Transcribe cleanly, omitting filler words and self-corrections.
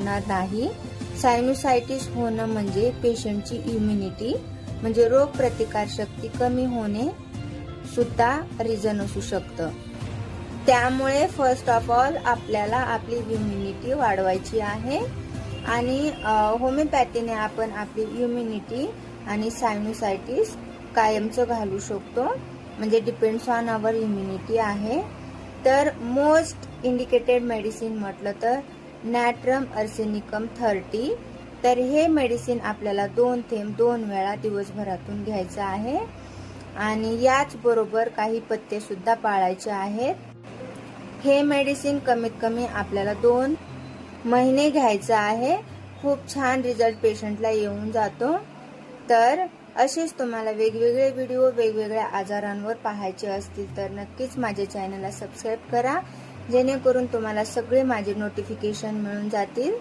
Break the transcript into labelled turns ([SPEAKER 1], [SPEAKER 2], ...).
[SPEAKER 1] होणार नाही. सायनुसायटिस होणं म्हणजे पेशंटची इम्युनिटी म्हणजे रोग प्रतिकार शक्ती कमी होणे सुद्धा रिझन असू शकतं. त्यामुळे फर्स्ट ऑफ ऑल आपल्याला आपली इम्युनिटी वाढवायची आहे आणि होमिओपॅथीने आपण आपली इम्युनिटी आणि सायनुसायटिस कायमचं घालू शकतो. म्हणजे डिपेंड्स ऑन आवर इम्युनिटी आहे. तर मोस्ट इंडिकेटेड मेडिसिन म्हटलं तर नॅट्रम अर्सेनिकम 30. तर हे मेडिसिन आपल्याला 2 थेंब 2 वेळा दिवसभरातून घ्यायचं आहे आणि याच बरोबर काही पथ्य सुद्धा पाळायचे आहेत. हे मेडिसिन कमीत कमी आपल्याला 2 महिने घ्यायचं आहे. खूप छान रिझल्ट पेशंटला येऊन जातो. तर असेच तुम्हाला वेगवेगळे व्हिडिओ वेगवेगळ्या आजारांवर पाहायचे असतील तर नक्कीच माझ्या चॅनलला सबस्क्राईब करा, जेणेकरून तुम्हाला सगळे माझे नोटिफिकेशन मिळून जातील.